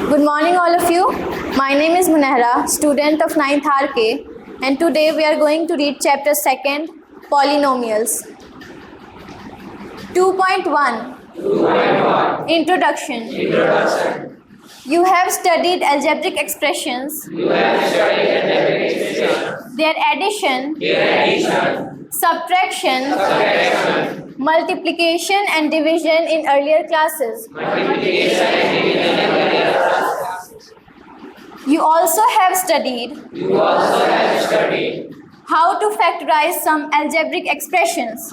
Good morning, all of you. My name is Munahra, student of 9th RK, and today we are going to read chapter 2nd, Polynomials. 2.1 Introduction. You have studied algebraic expressions, their addition, subtraction, multiplication and division in earlier classes. You also have studied how to factorize some algebraic expressions.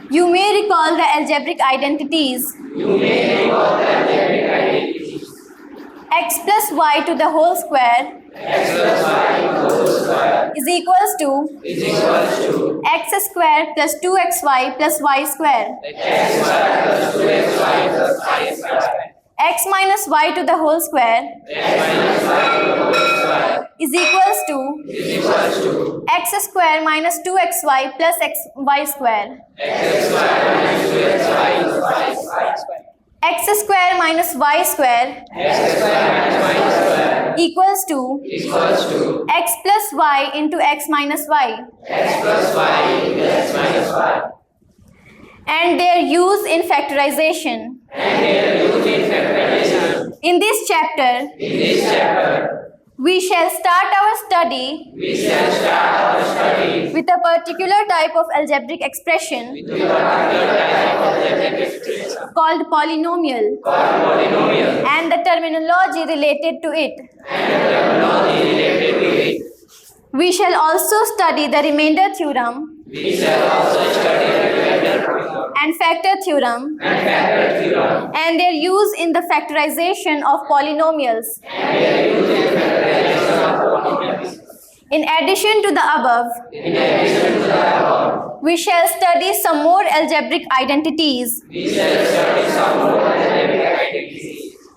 You may recall the algebraic identities. X plus y to the whole square is equals to x square plus 2xy plus y square. X minus y to the whole square is equals to x square minus 2xy plus xy square. X square minus y square equals to x plus y into x minus y. And their use in factorization. In this chapter, we shall start our study with a particular type of algebraic expression called polynomial and the terminology related to it. We shall also study the remainder theorem and factor theorem and their use in the factorization of polynomials. In addition to the above, we shall study some more algebraic identities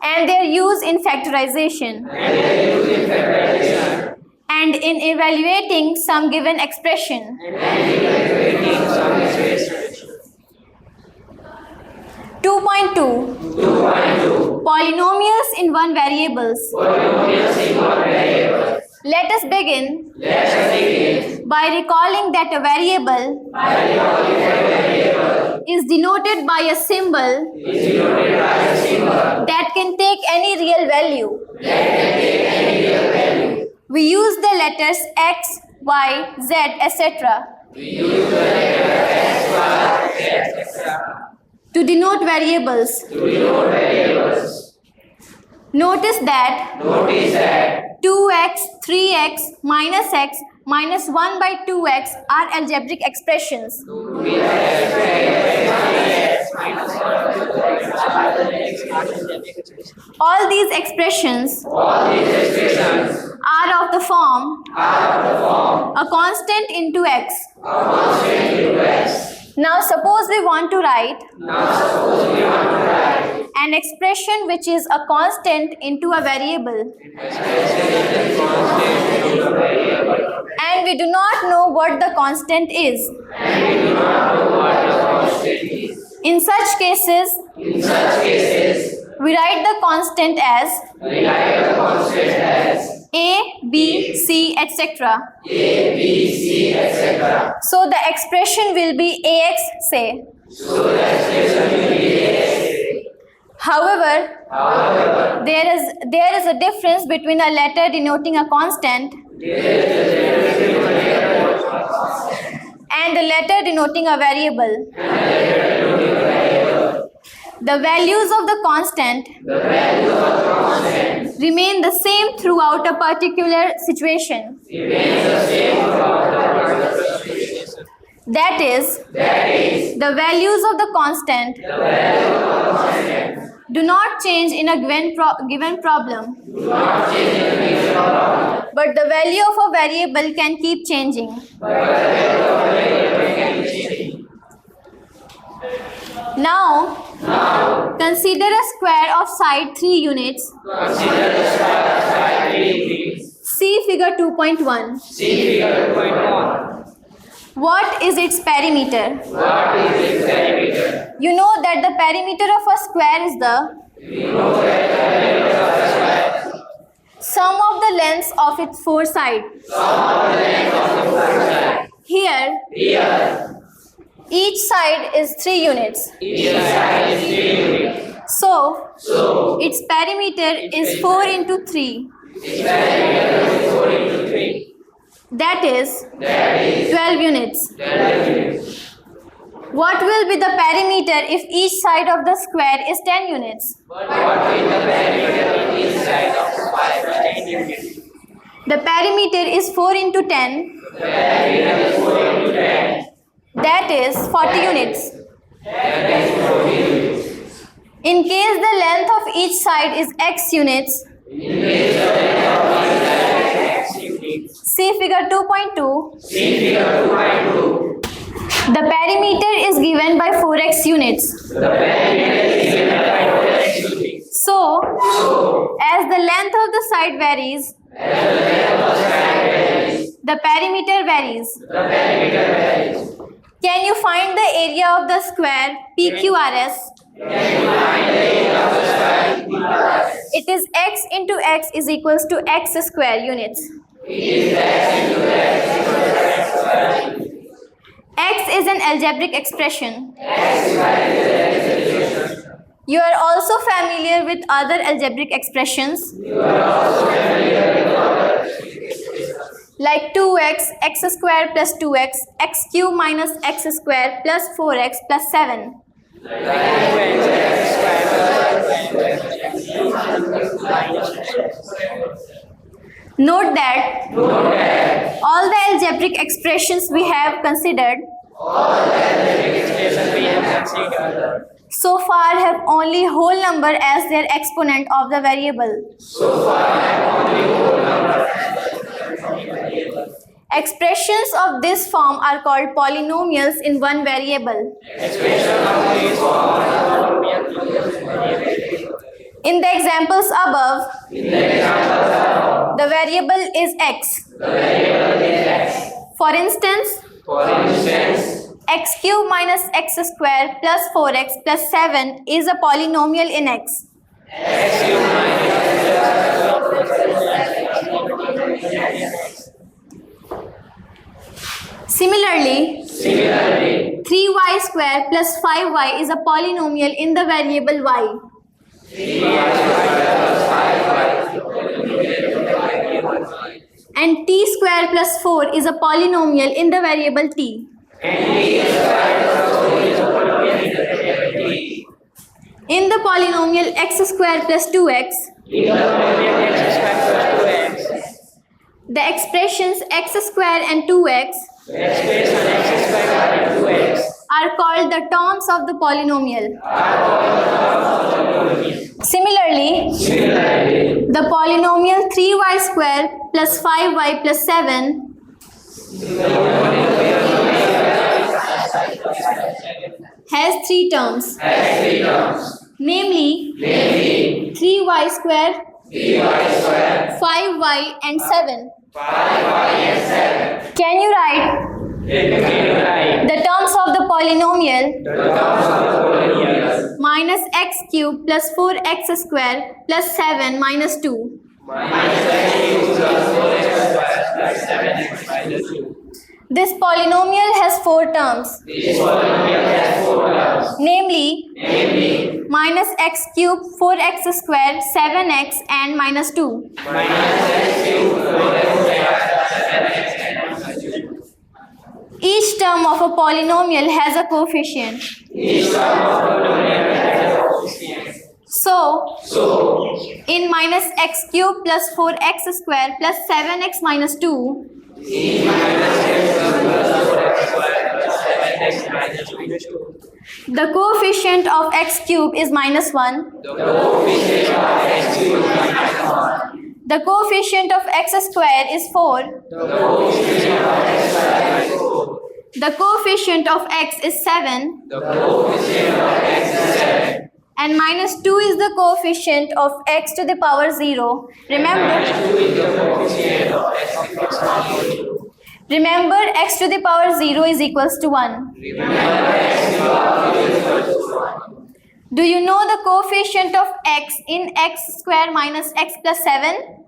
and their use in factorization and in evaluating some given expression. 2.2 Polynomials in one variables. Let us begin by recalling that a variable is denoted by a symbol that can take any real value. We use the letters x, y, z, etc. to denote variables. Notice that 2x, 3x, minus x, minus 1 by 2x are algebraic expressions. All these expressions are of the form a constant into x. Now suppose we want to write an expression which is a constant into a variable, and we do not know what the constant is. In such cases, we write the constant as a, b, c, etc. So the expression will be ax, say. However, there is a difference between a letter denoting a constant and a letter denoting a variable. The values of the constant remain the same throughout a particular situation. That is, the values of the constant do not change in a given problem, but the value of a variable can keep changing. Now, consider a square of side 3 units. See figure 2.1. What is its perimeter? What is its perimeter? You know that the perimeter of a square is the We know that the perimeter of a square sum of the lengths of its four sides. sum of the length of the four sides. Here, Here, each side is 3 units. each side is 3 units. So, So, its perimeter is 4 into 3. its perimeter is 4 into 3. That is That is 12 units. 12 units. What will be the perimeter if each side of the square is 10 units? What will the perimeter of each side of the square is 10 units? The perimeter is 4 into 10. The perimeter is 4 into 10. That is 40 units. That is 40 units. In case the length of each side is x units, In case the length of each side is x units, see figure 2.2, see figure 2.2. the perimeter is given by 4x units. The perimeter is given by 4x units. So, as the length of the side varies, As the length of the side varies, the perimeter varies. the perimeter varies. Can you find the area of the square PQRS? Can you find the area of the square PQRS? It is x into x is equals to x square units. It is x into x equals to x square units. X is an algebraic expression. X square is an expression. You are also familiar with other algebraic expressions You are also familiar with other like 2x, x square plus 2x, x cube minus x square plus 4x plus 7. Note that all the algebraic expressions we have considered so far have only whole number as their exponent of the variable. Expressions of this form are called polynomials in one variable. In the examples above, the variable is x. For instance, x cube minus x square plus 4x plus 7 is a polynomial in x. Similarly, 3y square plus 5y is a polynomial in the variable y. And t square plus 4 is a polynomial in the variable t. In the polynomial x square plus 2x, the expressions x square and 2x are called the terms of the polynomial. Similarly, the polynomial 3y square plus 5y plus 7 has 3 terms, namely 3y square, 5y and 7. Can you write the terms of the polynomial minus x cube plus 4x square plus 7 minus 2? This polynomial has 4 terms, namely minus x cube, 4x square, 7x and minus 2. Each term of a polynomial has a coefficient. So, in minus x cube plus 4x square plus 7x minus 2, the coefficient of x cube is minus 1. The coefficient of x square is 4. The coefficient of x is 7. And minus 2 is the coefficient of x to the power 0. Remember, Remember, x to the power 0 is equals to 1. Do you know the coefficient of x in x square minus x plus 7?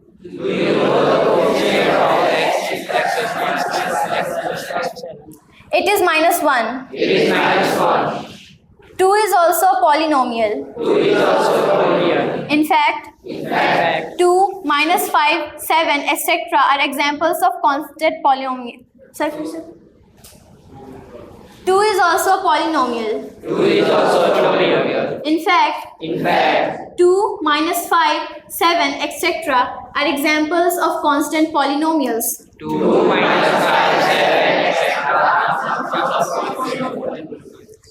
It is minus 1. 2 is also a polynomial. In fact, 2, minus 5, 7, etc. are examples of constant polynomial. Sir, 2 is also a polynomial. In fact, 2, minus 5, 7, etc. are examples of constant polynomials.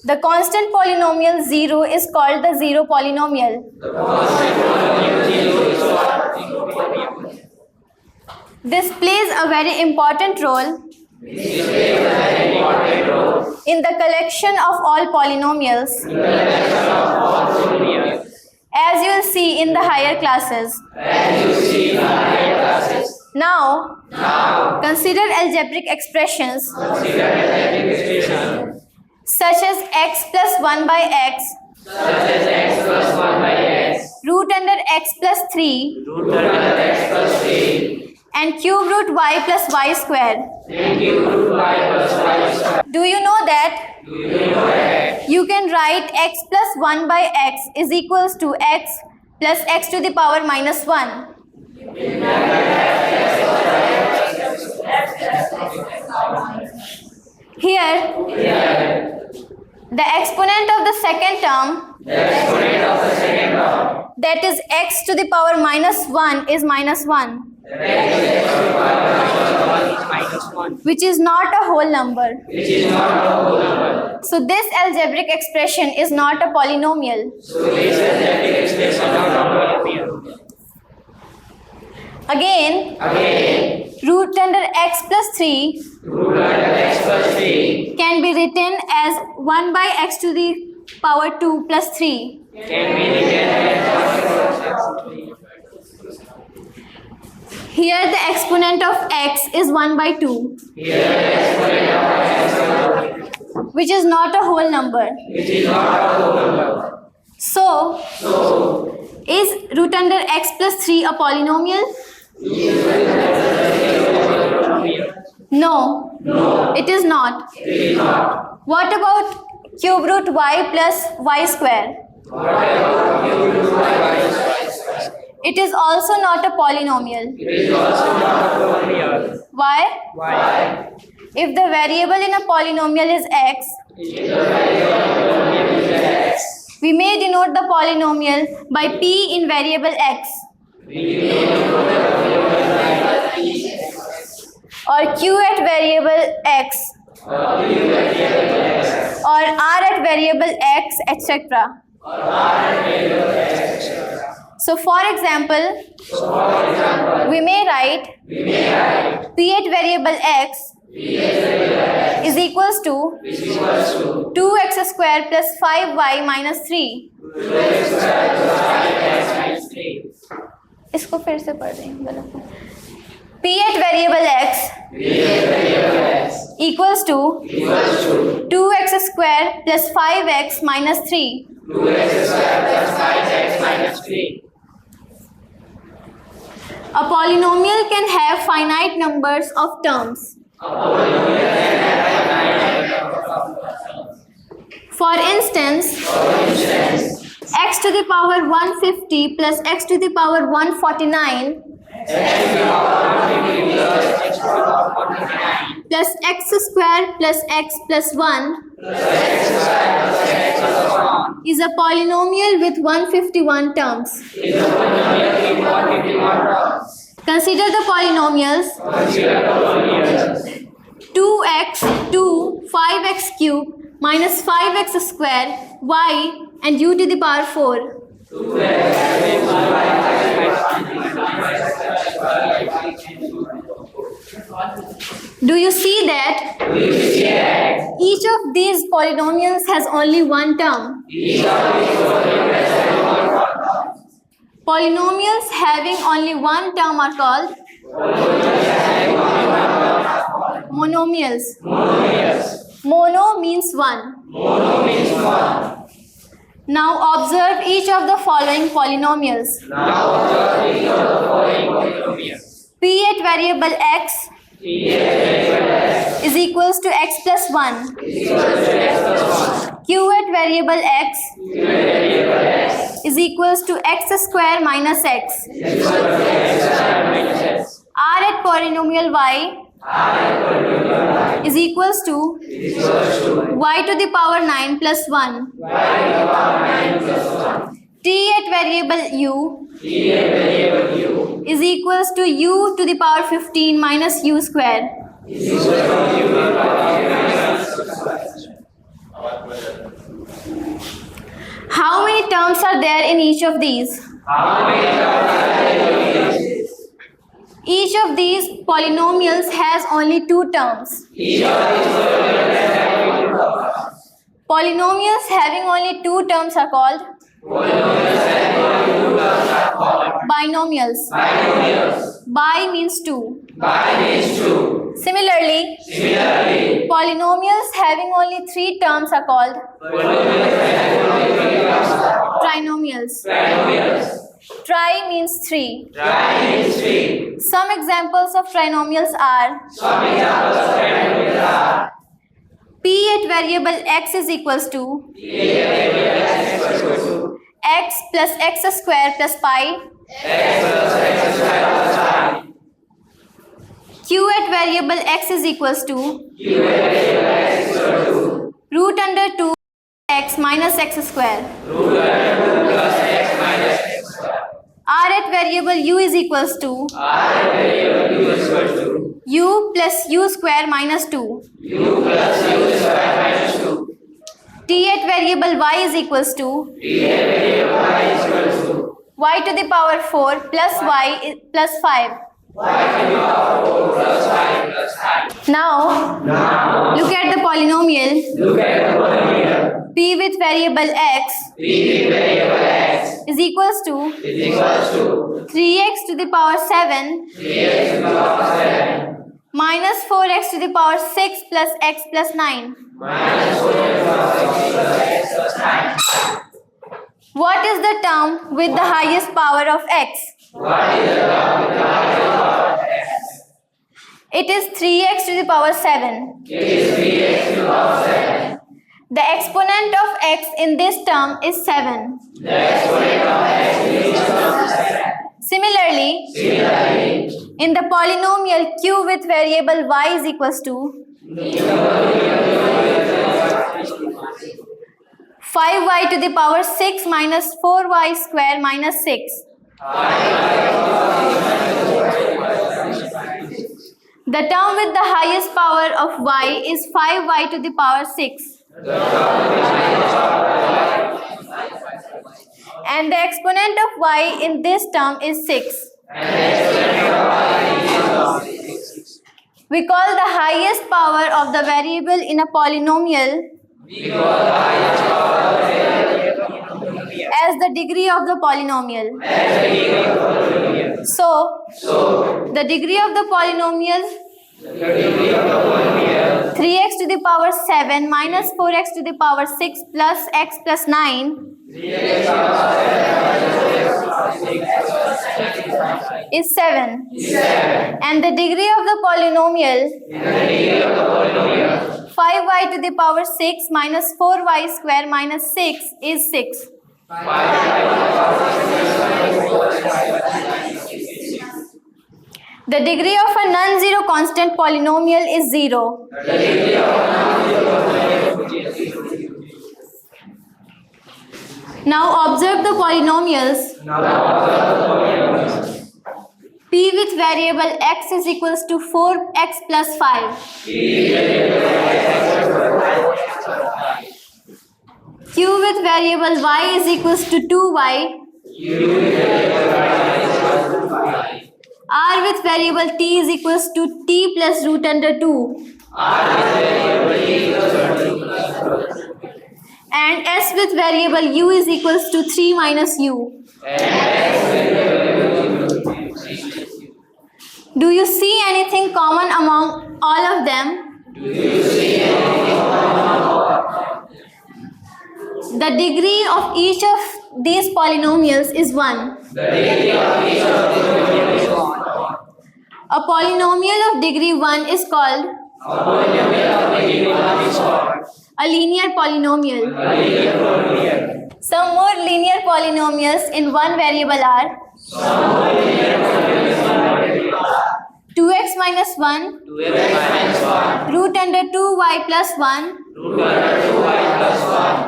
The constant polynomial 0 is called the zero polynomial. This plays a very important role in the collection of all polynomials, as you will see in the higher classes. Now, consider algebraic expressions such as x plus 1 by x, root under x plus 3, and cube root y plus y square. Do you know that you can write x plus 1 by x is equals to x plus x to the power minus 1? Here, the exponent of the second term, that is x to the power minus 1, is minus 1, which is not a whole number. So this algebraic expression is not a polynomial. Again, root under x plus 3 can be written as 1 by x to the power 2 plus 3. Here the exponent of x is 1 by 2, which is not a whole number. So, is root under x plus 3 a polynomial? No, it is not. What about cube root y plus y square? It is also not a polynomial. Why? If the variable in a polynomial is x, we may denote the polynomial by p in variable x, or q at variable x, or r at variable x, etc. So, for example, we may write p at variable x is equals to 2x square plus 5y minus 3. इसको फिर से पढ़ रही हूँ गलत है. P at variable x equals to 2x square plus 5x minus 3. A polynomial can have finite numbers of terms. For instance, x to the power 150 plus x to the power 149 plus x square plus x plus 1 is a polynomial with 151 terms. Consider the polynomials 2x, 2, 5x cube minus 5x square, y, and u to the power 4. Do you see that? Each of these polynomials has only one term. Polynomials having only one term are called Monomials. Monomials. Mono means one. Mono means one. Now observe each of the following polynomials. Now observe each of the following polynomials. P at variable x P at variable x is equals to x plus 1. is equal to x plus 1. Q at variable x Q at variable x is equals to x square minus x. is equal to x square minus x. R at polynomial y R at polynomial y is equals to is equal to y to the power 9 plus 1. y to the power 9 plus 1. T at variable u T at variable u is equals to u to the power 15 minus u square. is equal to u to the power 15 square. How many terms are there in each of these? How many terms are there in these? Each of these polynomials has only two terms. Each of these polynomials has two terms. Polynomials having only two terms are called Polynomials having only two terms are called binomials. binomials. Bi means two. Bi means two. Similarly, Similarly, polynomials having only three terms are called polynomials having only three terms are called trinomials. trinomials. Tri means three. Tri means three. Some examples of trinomials are Some examples of trinomials are P at variable x is equals to P at variable x is equal to x plus x square plus pi. x plus x square plus pi. Q at variable x is equals to Q at variable x is equal to root under 2 x minus x square. root under 2 plus x minus x square. R at variable u is equals to R at variable u is equal to u plus u square minus 2. u plus u square minus 2. T at variable y is equals to T at variable y is equal to y to the power 4 plus y plus 5. y to the power 4 plus 5 plus 5. Now, Now, look at the polynomial look at the polynomial. p with variable x P with variable x is equals to is equal to 3x to the power 7 3x to the power 7 minus 4x to the power 6 plus x plus 9. minus 4 to the power 6 plus x plus 9. What is the term with the highest power of x? What is the term with the highest power of x? It is 3x to the power 7. It is 3x to the power 7. The exponent of x in this term is 7. The exponent of x is equal to 7. Similarly, Similarly, in the polynomial q with variable y is equals to 5y to the power 6 minus 4y square minus 6. The term with the highest power of y is 5y to the power 6. And the exponent of y in this term is 6. We call the highest power of the variable in a polynomial as the degree of the polynomial. So, the degree of the polynomial 3x to the power 7 minus 4x to the power 6 plus x plus 9 is 7. And the degree of the polynomial 5y to the power 6 minus 4y square minus 6 is 6. The degree of a non-zero constant polynomial is 0. Now observe the polynomials. P with variable x is equals to 4x plus 5. Q with variable y is equals to 2y. R with variable t is equals to t plus root under 2. And s with variable u is equals to 3 minus u. Do you see anything common among all of them? The degree of each of these polynomials is 1. A polynomial of degree 1 is called a linear polynomial. Some more linear polynomials in one variable are 2x minus 1, root under 2y plus 1,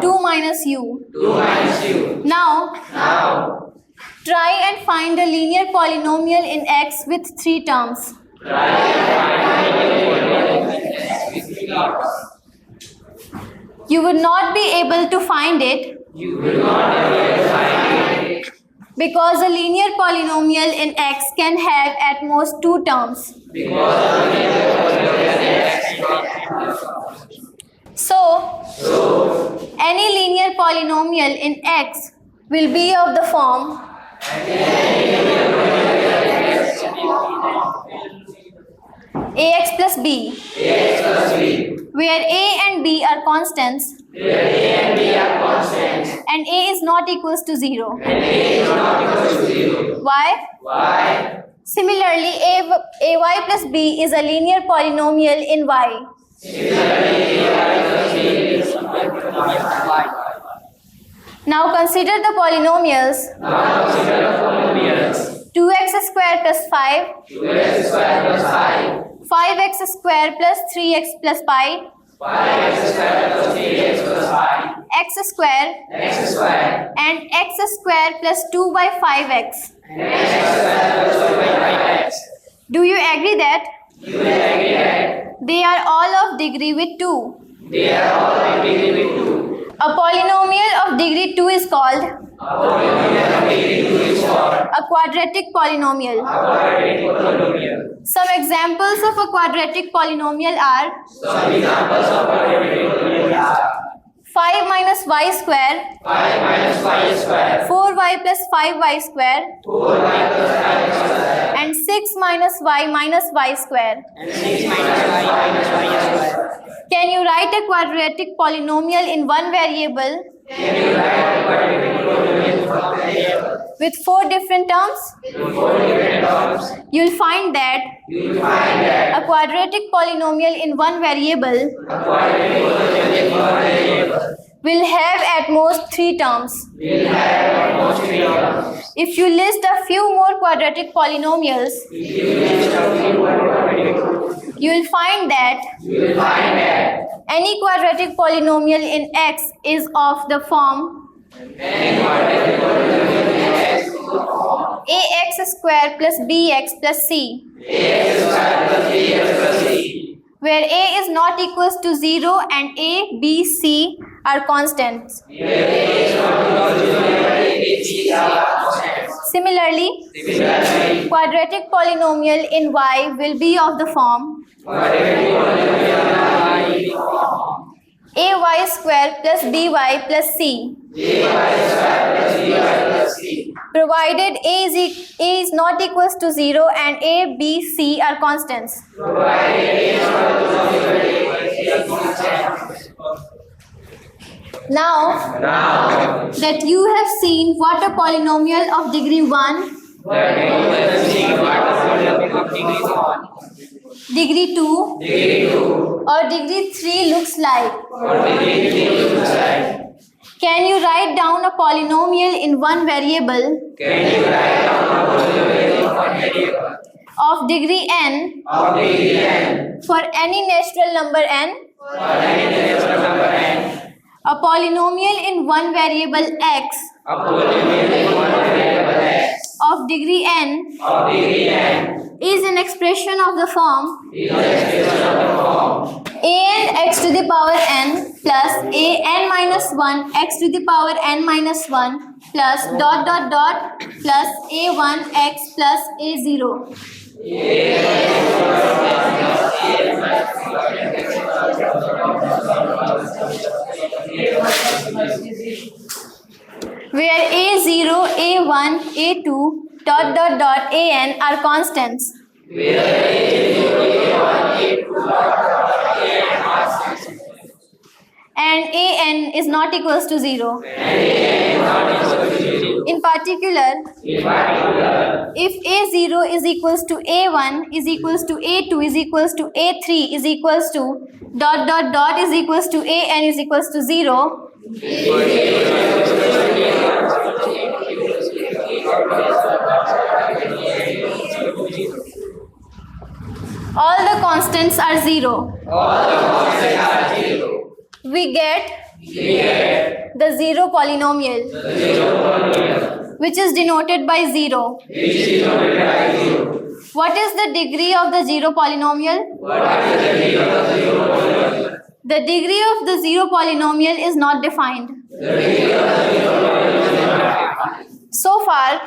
2 minus u. Now, try and find a linear polynomial in x with 3 terms. You would not be able to find it because a linear polynomial in x can have at most 2 terms. So, any linear polynomial in x will be of the form ax plus b, where a and b are constants and a is not equals to 0. Why? Similarly, ay plus b is a linear polynomial in y. Now consider the polynomials 2x square plus 5, 5x square plus 3x plus pi, x square and x square plus 2 by 5x. Do you agree that they are all of degree with 2? A polynomial of degree 2 is called a quadratic polynomial. Some examples of a quadratic polynomial are 5 minus y square, 4y plus 5y square, and 6 minus y minus y square. Can you write a quadratic polynomial in one variable with 4 different terms? You'll find that a quadratic polynomial in one variable will have at most 3 terms. If you list a few more quadratic polynomials, you will find that any quadratic polynomial in x is of the form ax square plus bx plus c, where a is not equals to 0 and a, b, c are constants. Similarly, quadratic polynomial in y will be of the form ay square plus by plus c, provided a is not equals to 0 and a, b, c are constants. Now that you have seen what a polynomial of degree 1, degree 2, or degree 3 looks like, can you write down a polynomial in one variable of degree n for any natural number n? A polynomial in one variable x of degree n is an expression of the form an x to the power n plus an minus 1 x to the power n minus 1 plus dot dot dot plus a1 x plus a0. Where a0, a1, a2, dot dot dot an are constants. and an is not equals to 0. In particular, if a0 is equals to a1 is equals to a2 is equals to a3 is equals to ... is equals to an is equals to 0, all the constants are 0. We get the zero polynomial, which is denoted by 0. What is the degree of the zero polynomial? The degree of the zero polynomial is not defined. So far,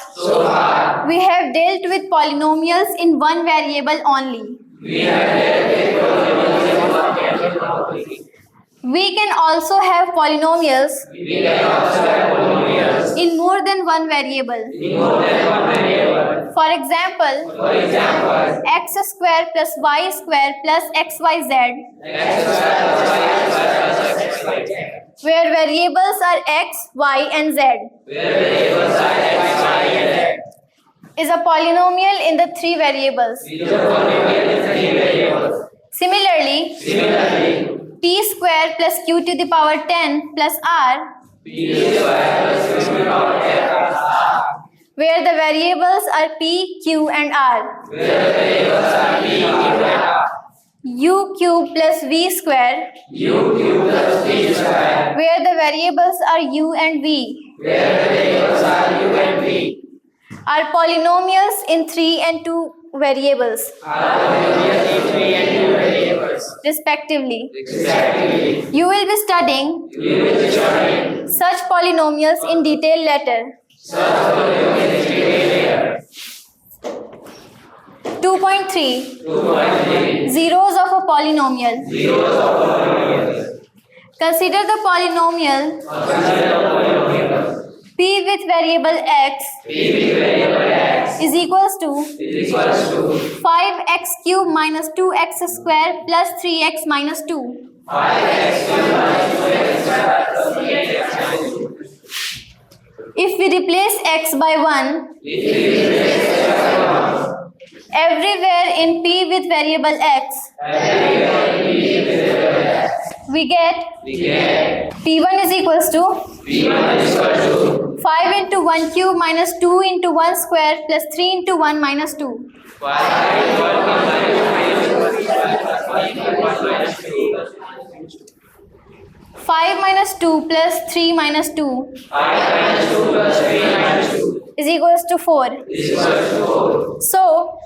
we have dealt with polynomials in one variable only. We can also have polynomials in more than one variable. For example, x square plus y square plus xyz, where variables are x, y, and z, is a polynomial in the three variables. Similarly, p square plus q to the power 10 plus r, where the variables are p, q, and r. U cube plus v square, where the variables are u and v, are polynomials in 3 and 2 variables, respectively. You will be studying such polynomials in detail later. 2.3 Zeros of a polynomial. Consider the polynomial p with variable x is equals to 5x cube minus 2x square plus 3x minus 2. If we replace x by 1 everywhere in p with variable x, we get p1 is equals to 5 into 1 cube minus 2 into 1 square plus 3 into 1 minus 2. 5 minus 2 plus 3 minus 2 is equals to 4. So,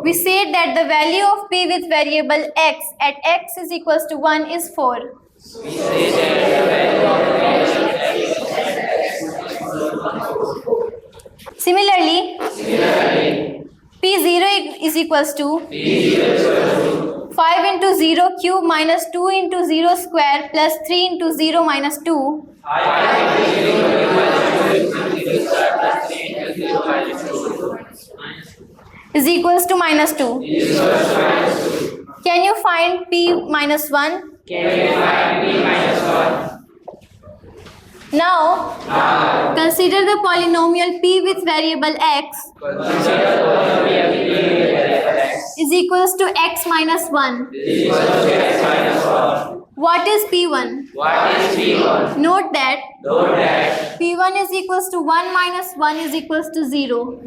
we say that the value of p with variable x at x is equals to 1 is 4. Similarly, p0 is equals to 5 into 0 cube minus 2 into 0 square plus 3 into 0 minus 2 is equals to minus 2. Can you find p minus 1? Now, consider the polynomial p with variable x is equals to x minus 1. What is p1? Note that p1 is equals to 1 minus 1 is equals to 0.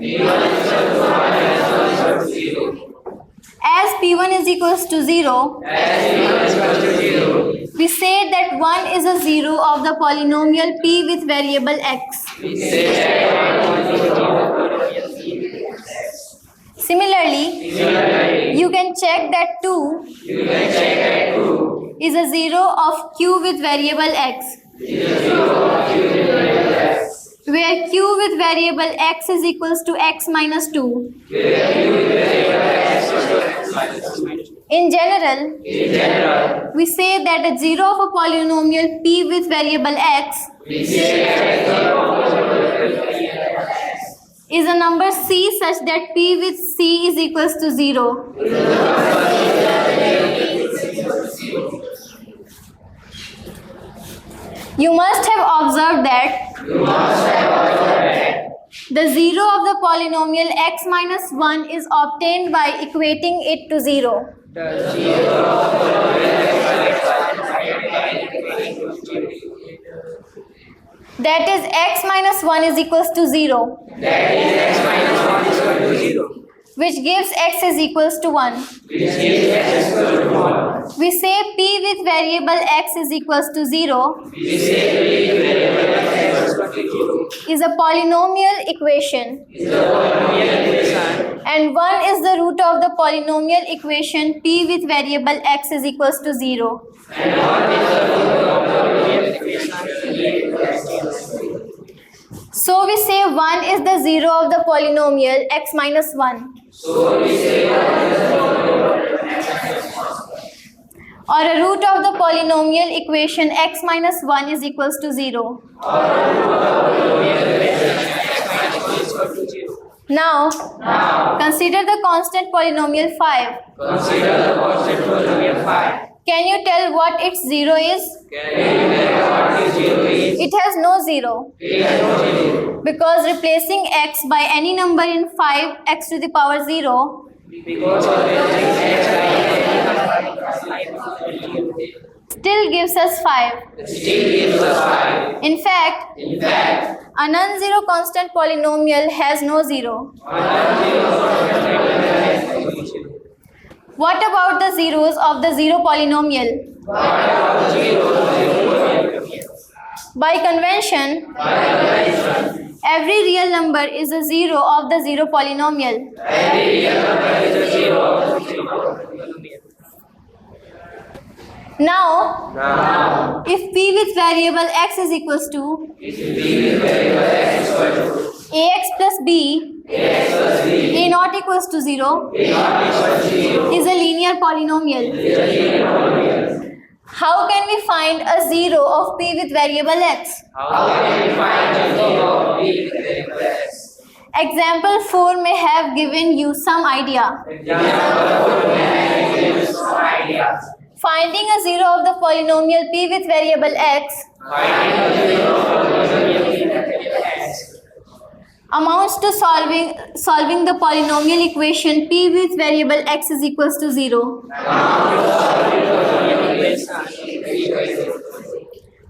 As p1 is equals to 0, we say that 1 is a 0 of the polynomial p with variable x. Similarly, you can check that 2 is a 0 of q with variable x, where q with variable x is equals to x minus 2. In general, we say that a 0 of a polynomial p with variable x is a number C such that P with C is equals to 0? You must have observed that the 0 of the polynomial x minus 1 is obtained by equating it to 0. That is x minus 1 is equals to 0. Which gives x is equals to 1. We say P with variable x is equals to 0 is a polynomial equation. And 1 is the root of the polynomial equation P with variable x is equals to 0. So we say 1 is the 0 of the polynomial x minus 1. Or a root of the polynomial equation x minus 1 is equals to 0. Now, consider the constant polynomial 5. Can you tell what its 0 is? It has no 0. Because replacing x by any number in 5, x to the power 0, still gives us 5. In fact, a non-zero constant polynomial has no 0. What about the zeros of the 0 polynomial? By convention, every real number is a 0 of the 0 polynomial. Now, if P with variable x is equals to ax plus b, a not equals to 0 is a linear polynomial. How can we find a 0 of P with variable x? Example 4 may have given you some idea. Finding a 0 of the polynomial P with variable x amounts to solving the polynomial equation P with variable x is equals to 0.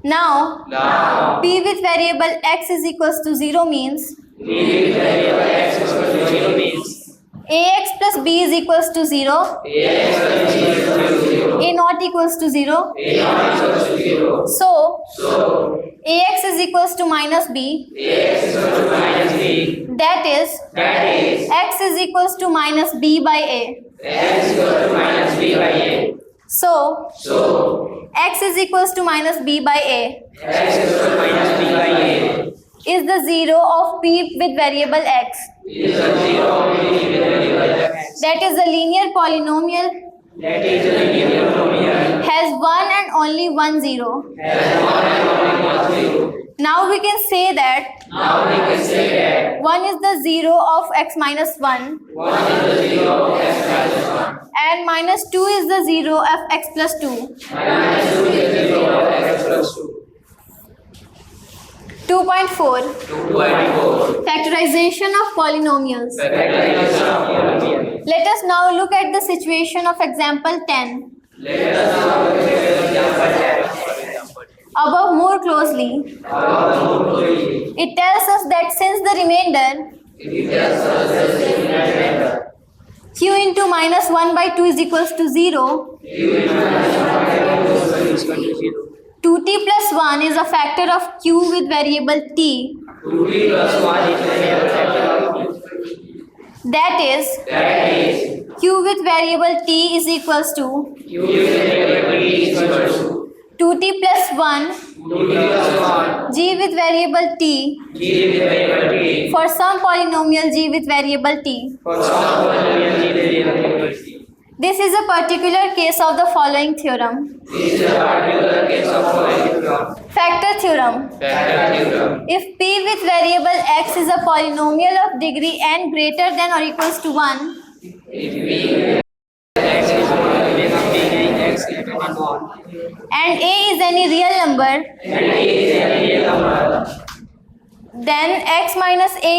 Now, P with variable x is equals to 0 means ax plus b is equals to 0, a not equals to 0. So, ax is equals to minus b. That is, x is equals to minus b by a. So, x is equals to minus b by a is the 0 of P with variable x. That is a linear polynomial has one and only one 0. Now we can say that 1 is the 0 of x minus 1 and minus 2 is the 0 of x plus 2. 2.4 Factorization of polynomials. Let us now look at the situation of example 10. Above more closely. It tells us that since the remainder q into minus 1 by 2 is equals to 0, 2t plus 1 is a factor of q with variable t. That is, q with variable t is equals to 2t plus 1 g with variable t for some polynomial g with variable t. This is a particular case of the following theorem. This is a particular case of following theorem. Factor theorem. Factor theorem. If p with variable x is a polynomial of degree n greater than or equals to 1, If p x is polynomial of degree x greater than 1, and a is any real number, and a is a real number, then x minus a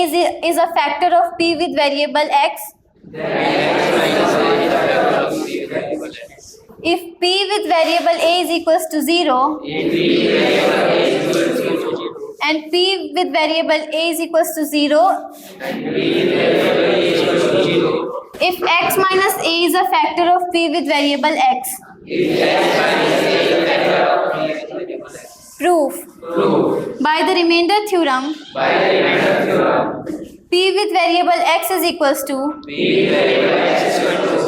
is a factor of p with variable x. then x minus a is a factor of p with variable x. If p with variable a is equals to 0, If p variable a is equal to 0, and p with variable a is equals to 0, and p variable a is equal to 0, if x minus a is a factor of p with variable x. if x minus a is a factor of p with variable x. Proof. Proof. By the remainder theorem, By the remainder theorem, p with variable x is equals to p with variable x is equal to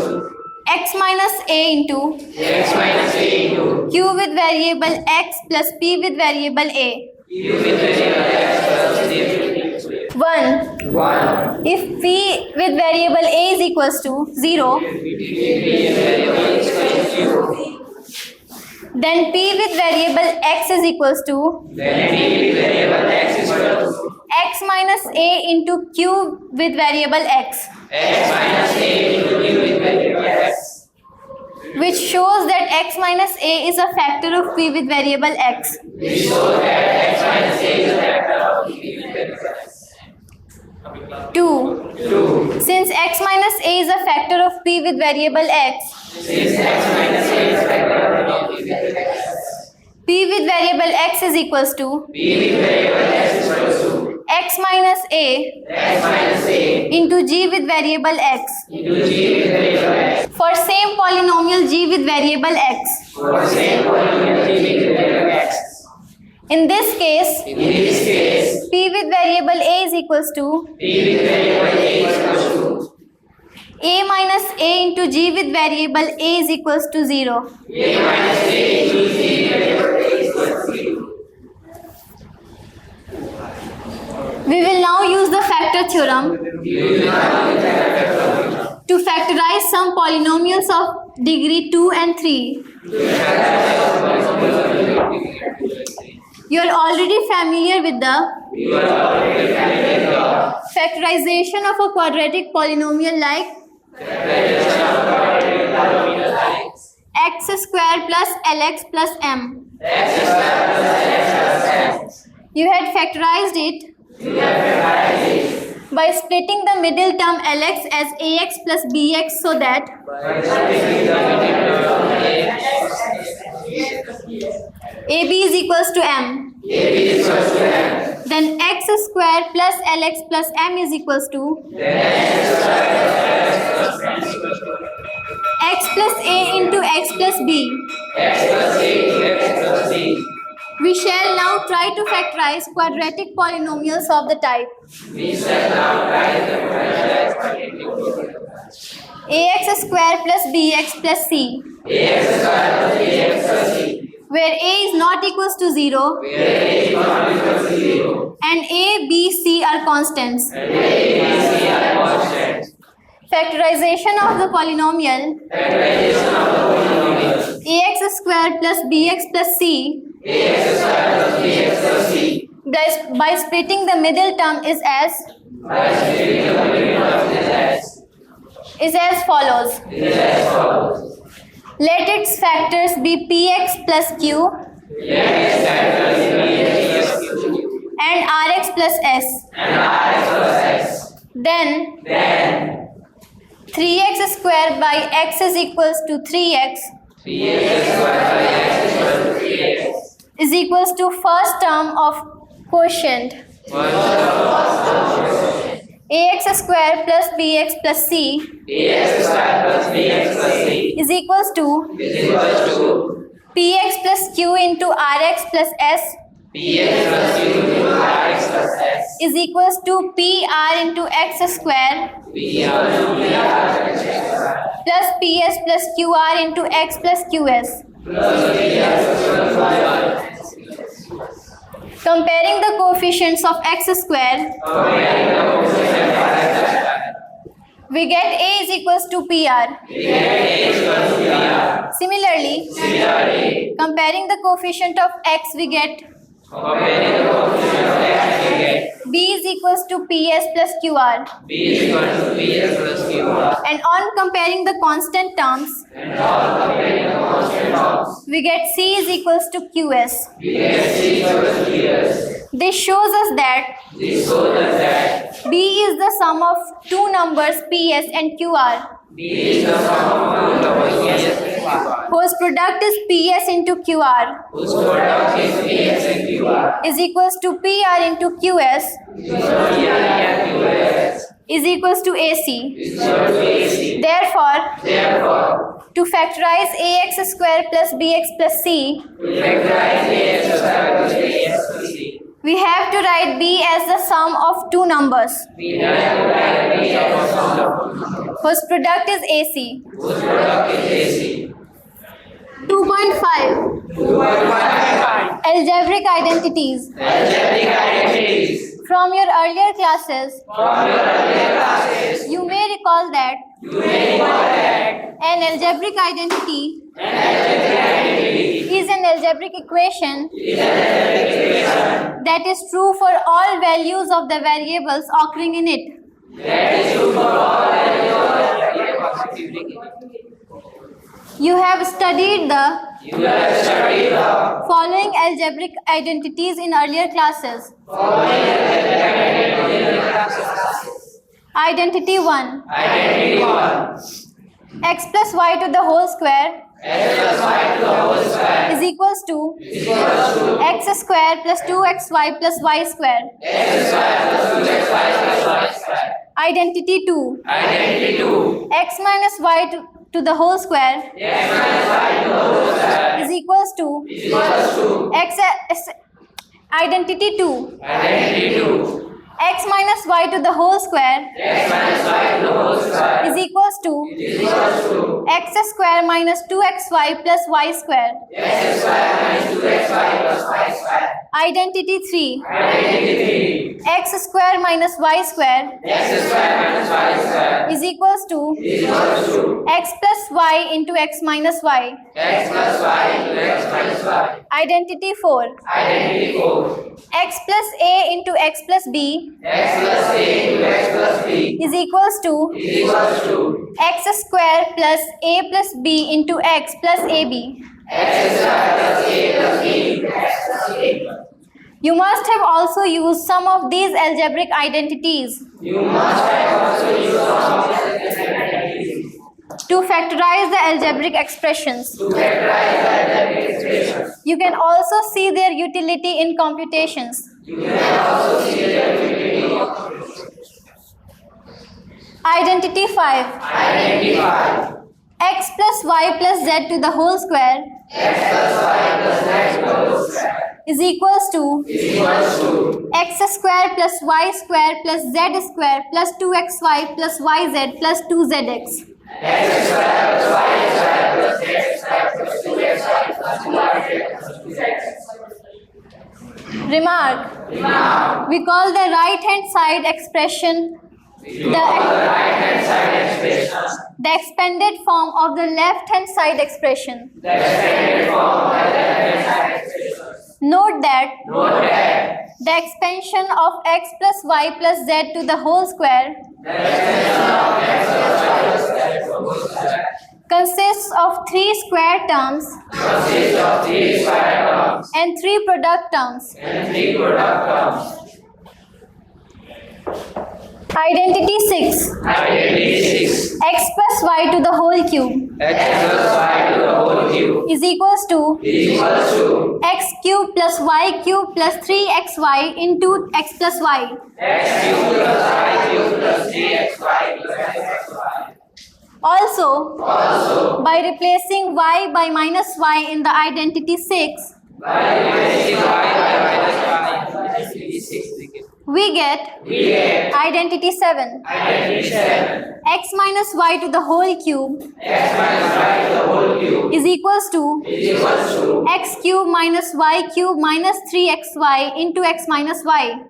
x minus a into x minus a into q with variable x plus p with variable a. q with variable x plus p with variable a. 1. 1. If p with variable a is equals to 0, If p with variable is equal to 0, then p with variable x is equals to then p with variable x is equal to x minus a into q with variable x, x minus a into q with variable x, which shows that x minus a is a factor of p with variable x. which shows that x minus a is a factor of p with variable x. 2. 2. Since x minus a is a factor of p with variable x, Since x minus a is a factor of p with variable x, p with variable x is equals to p with variable x is equal to x minus a x minus a into g with variable x into g with variable x. for same polynomial g with variable x. For same polynomial g with variable x. In this case, In this case, p with variable a is equals to p with variable a is equal to a minus a into g with variable a is equals to 0. a minus a into g with variable a is equal to 0. We will now use the factor theorem We will now use the factor theorem to factorize some polynomials of degree 2 and 3. You are already familiar with the You are already familiar with the factorization of a quadratic polynomial like x square plus lx plus m. x square plus lx plus m. You had factorized it You have factorized it by splitting the middle term lx as ax plus bx so that by splitting the middle term ab is equals to m. a b is equal to m. Then x square plus lx plus m is equals to Then x square plus lx plus m is equal to x plus a into x plus b. x plus a into x plus b. We shall now try to factorize quadratic polynomials of the type We shall now try the factorize quadratic ax square plus bx plus c, ax square plus bx plus c, where a is not equals to 0 where a is not equal to 0 and a, b, c are constants. and a, b, c are constants. Factorization of the polynomial Factorization of the polynomial ax square plus bx plus c ax square plus bx plus c by splitting the middle term is as by splitting the middle term is as follows. follows. Let its factors be px plus q Let x factors be px plus q and rx plus s. and rx plus s. Then 3x square by x is equals to 3x 3x square by x is equal to 3x. is equals to first term of quotient ax square plus bx plus c ax square plus bx plus c is equals to is equal to px plus q into rx plus s px plus q into rx plus s is equals to pr into x square p equal to pr plus ps plus qr into x plus qs. plus ps plus qr. Comparing the coefficients of x square, we get A is equals to PR. Similarly, comparing the coefficient of X, we get B is equals to PS plus QR. And on comparing the constant terms, we get C is equals to QS. This shows us that B is the sum of two numbers PS and QR, whose product is PS into QR is equals to PR into QS is equals to AC. Therefore, to factorize AX square plus BX plus C, we have to write B as the sum of two numbers whose product is AC. 2.5 Algebraic identities. From your earlier classes, you may recall that an algebraic identity is an algebraic equation that is true for all values of the variables occurring in it. You have studied the following algebraic identities in earlier classes. Identity 1. X plus y to the whole square is equals to x square plus 2xy plus y square. Identity 2. X minus y to the whole square is equals to x. Identity 2. X minus y to the whole square is equals to x square minus 2xy plus y square. Identity 3. X square minus y square is equals to x plus y into x minus y. Identity 4. X plus a into x plus b is equals to x square plus a plus b into x plus ab. You must have also used some of these algebraic identities to factorize the algebraic expressions. You can also see their utility in computations. Identity 5. X plus y plus z to the whole square is equals to x square plus y square plus z square plus 2xy plus yz plus 2zx. Remark. We call the right hand side expression the expanded form of the left hand side expression. Note that the expansion of x plus y plus z to the whole square consists of 3 square terms and 3 product terms. Identity 6. X plus y to the whole cube is equals to x cube plus y cube plus 3xy into x plus y. Also, by replacing y by minus y in the identity 6, we get identity 7. X minus y to the whole cube is equals to x cube minus y cube minus 3xy into x minus y.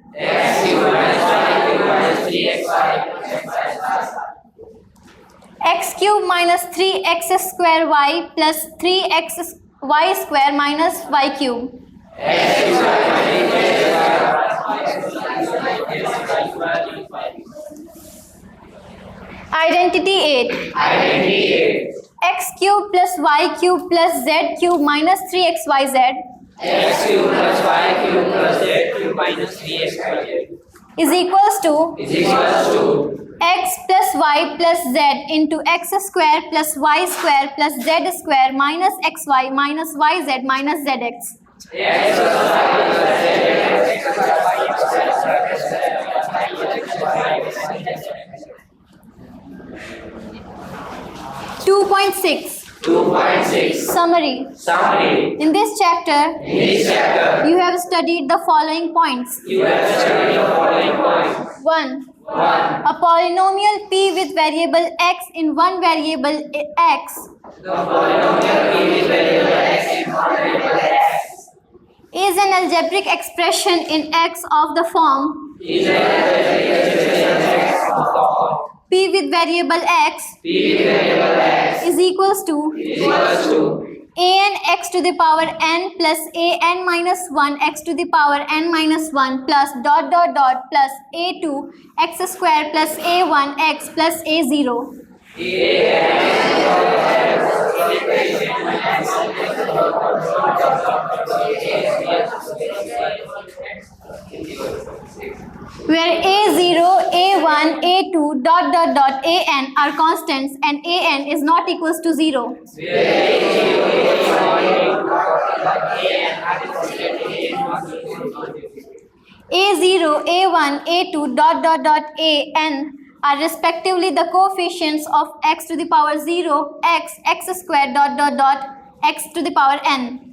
x cube minus 3x square y plus 3x y square minus y cube. Identity 8. X cube plus y cube plus z cube minus 3xyz X cube plus y cube plus z cube minus 3xyz is equals to to x plus y plus z into x square plus y square plus z square minus xy minus yz minus zx. x plus y plus z x plus y plus 2.6 2.6 Summary. Summary. In this chapter, In this chapter, you have studied the following points. you have studied the following points. 1. 1. A polynomial p with variable x in one variable x The polynomial p with variable x in one variable x is an algebraic expression in x of the form is an algebraic expression x of the form p with variable x p with variable x is equals to is equals to an x to the power n plus an minus 1 x to the power n minus 1 plus dot dot dot plus a2 x square plus a1 x plus a0. Where a0, a1, a2 dot dot dot an are constants and an is not equals to 0. A0, a1, a2 dot dot dot an are respectively the coefficients of x to the power 0, x, x square dot dot dot x to the power n.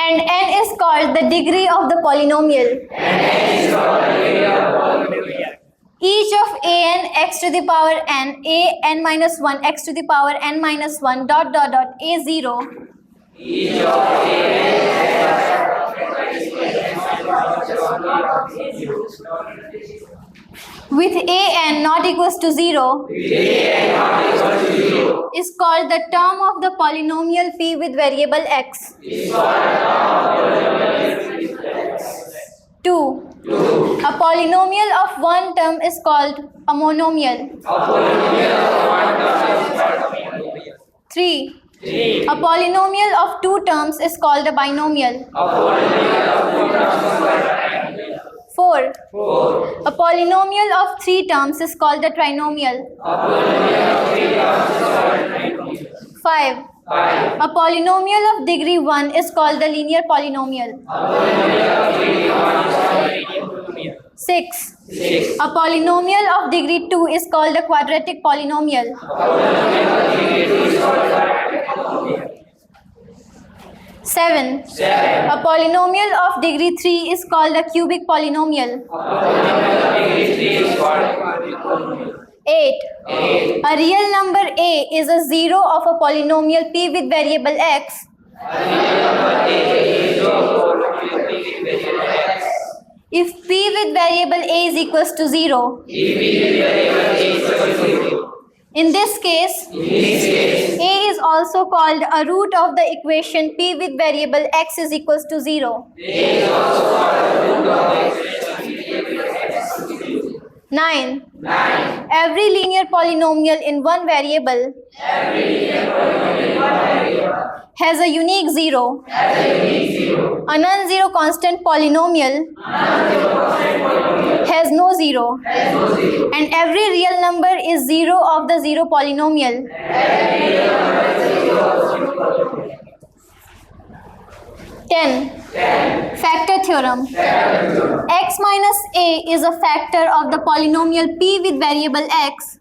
And n is called the degree of the polynomial. Each of an x to the power n, a n minus 1 x to the power n minus 1 dot dot dot a0 with an not equals to 0 is called the term of the polynomial p with variable x. 2. A polynomial of one term is called a monomial. 3. A polynomial of two terms is called a binomial. 4. A polynomial of three terms is called a trinomial. 5. A polynomial of degree 1 is called the linear polynomial. 6. A polynomial of degree 2 is called a quadratic polynomial. 7. A polynomial of degree 3 is called a cubic polynomial. 8. A real number a is a zero of a polynomial p with variable x if p with variable a is equals to 0. In this case, a is also called a root of the equation p with variable x is equals to 0. 9. Every linear polynomial in one variable has a unique zero. A non-zero constant polynomial has no zero. And every real number is zero of the zero polynomial. 10. Factor theorem. X minus a is a factor of the polynomial p with variable x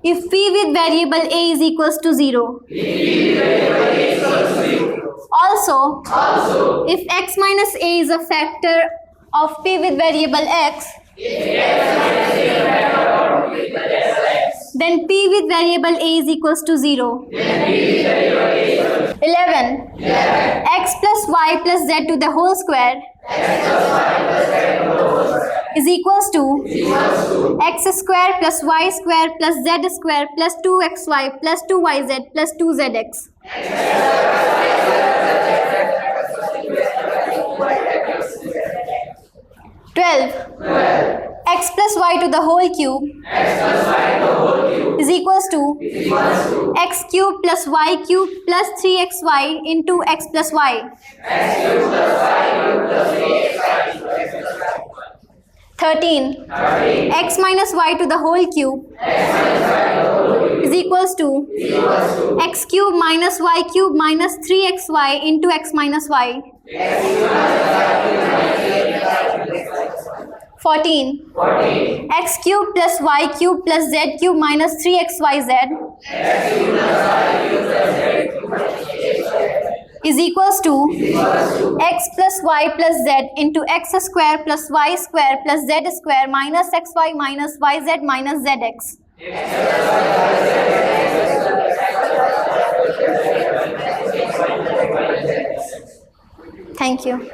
if p with variable a is equals to 0. Also, if x minus a is a factor of p with variable x, Then p with variable a is equals to 0. 11. X plus y plus z to the whole square is equals to x square plus y square plus z square plus 2xy plus 2yz plus 2zx. X plus y to the whole cube is equals to x cube plus y cube plus 3xy into x plus y. 13. X minus y to the whole cube is equals to x cube minus y cube minus 3xy into x minus y. 14. X cube plus y cube plus z cube minus 3xyz is equals to x plus y plus z into x square plus y square plus z square minus xy minus yz minus zx. Thank you.